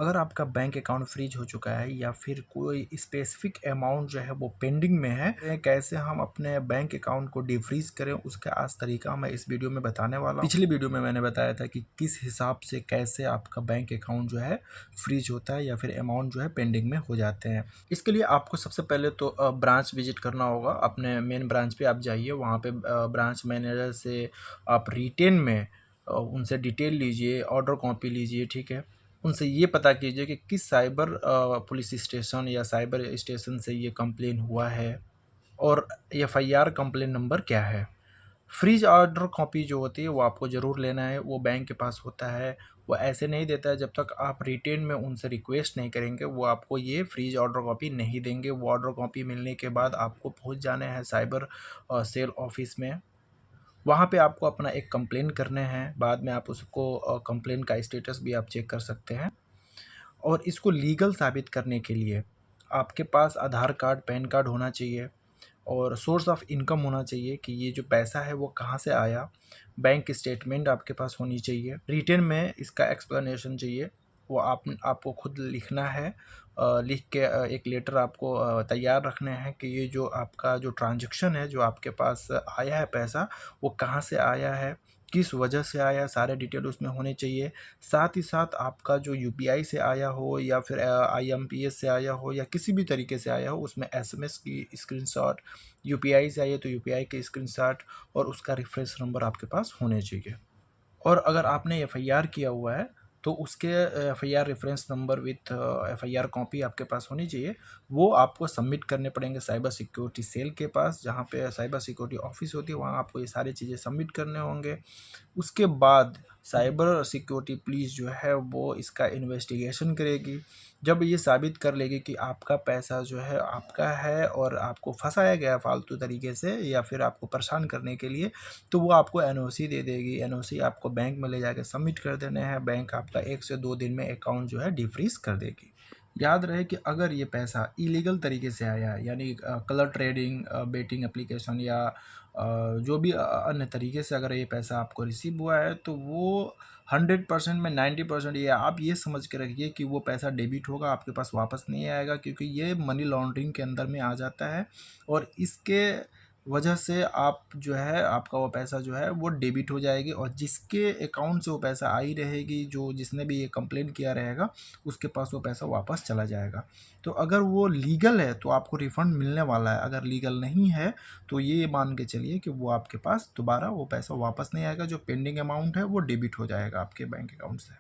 अगर आपका bank account freeze हो चुका है या फिर कोई स्पेसिफिक अमाउंट जो है वो पेंडिंग में है, कैसे हम अपने बैंक अकाउंट को डिफ्रीज करें उसका आज तरीका मैं इस वीडियो में बताने वाला हूं। पिछली वीडियो में मैंने बताया था कि किस हिसाब से कैसे आपका बैंक अकाउंट जो है फ्रीज होता है या फिर अमाउंट जो है पेंडिंग में हो जाते हैं। इसके लिए आपको सबसे पहले तो ब्रांच विजिट करना होगा। अपने मेन ब्रांच पे आप जाइए, वहाँ पे ब्रांच मैनेजर से आप रिटेन में उनसे डिटेल लीजिए, ऑर्डर कॉपी लीजिए, ठीक है। उनसे ये पता कीजिए कि किस साइबर पुलिस स्टेशन या साइबर स्टेशन से ये कंप्लेन हुआ है और एफआईआर कंप्लेन नंबर क्या है। फ्रीज ऑर्डर कॉपी जो होती है वो आपको ज़रूर लेना है, वो बैंक के पास होता है। वो ऐसे नहीं देता है, जब तक आप रिटेन में उनसे रिक्वेस्ट नहीं करेंगे वो आपको ये फ्रीज ऑर्डर कॉपी नहीं देंगे। वो ऑर्डर कॉपी मिलने के बाद आपको पहुंच जाना है साइबर सेल ऑफिस में। वहाँ पे आपको अपना एक कंप्लेन करने हैं, बाद में आप उसको कंप्लेन का स्टेटस भी आप चेक कर सकते हैं। और इसको लीगल साबित करने के लिए आपके पास आधार कार्ड, पैन कार्ड होना चाहिए और सोर्स ऑफ इनकम होना चाहिए कि ये जो पैसा है वो कहाँ से आया। बैंक स्टेटमेंट आपके पास होनी चाहिए। रिटेन में इसका एक्सप्लेनेशन चाहिए, वो आपको खुद लिखना है। लिख के एक लेटर आपको तैयार रखने हैं कि ये जो आपका जो ट्रांजैक्शन है, जो आपके पास आया है पैसा, वो कहाँ से आया है, किस वजह से आया, सारे डिटेल उसमें होने चाहिए। साथ ही साथ आपका जो यूपीआई से आया हो या फिर आईएमपीएस से आया हो या किसी भी तरीके से आया हो, उसमें एसएमएस की स्क्रीनशॉट, यूपीआई से आई है तो यूपीआई के स्क्रीनशॉट और उसका रेफरेंस नंबर आपके पास होने चाहिए। और अगर आपने एफआईआर किया हुआ है तो उसके FIR reference number with FIR copy आपके पास होनी चाहिए। वो आपको सबमिट करने पड़ेंगे साइबर सिक्योरिटी सेल के पास, जहाँ पे साइबर सिक्योरिटी ऑफिस होती है, वहाँ आपको ये सारी चीज़ें सबमिट करने होंगे। उसके बाद साइबर सिक्योरिटी पुलिस जो है वो इसका इन्वेस्टिगेशन करेगी। जब ये साबित कर लेगी कि आपका पैसा जो है आपका है और आपको फंसाया गया फालतू तरीके से या फिर आपको परेशान करने के लिए, तो वो आपको एनओसी दे देगी। एनओसी आपको बैंक में ले जाके सबमिट कर देने हैं। बैंक आपका 1 से 2 दिन में अकाउंट जो है डिफ्रीज कर देगी। याद रहे कि अगर ये पैसा इलीगल तरीके से आया है, यानी कलर ट्रेडिंग, बेटिंग एप्लीकेशन या जो भी अन्य तरीके से अगर ये पैसा आपको रिसीव हुआ है, तो वो 100% में 90% ये आप ये समझ के रखिए कि वो पैसा डेबिट होगा, आपके पास वापस नहीं आएगा, क्योंकि ये मनी लॉन्ड्रिंग के अंदर में आ जाता है। और इसके वजह से आप जो है आपका वो पैसा जो है वो डेबिट हो जाएगी और जिसके अकाउंट से वो पैसा आई रहेगी, जो जिसने भी ये कंप्लेन किया रहेगा, उसके पास वो पैसा वापस चला जाएगा। तो अगर वो लीगल है तो आपको रिफ़ंड मिलने वाला है, अगर लीगल नहीं है तो ये मान के चलिए कि वो आपके पास दोबारा वो पैसा वापस नहीं आएगा। जो पेंडिंग अमाउंट है वो डेबिट हो जाएगा आपके बैंक अकाउंट से।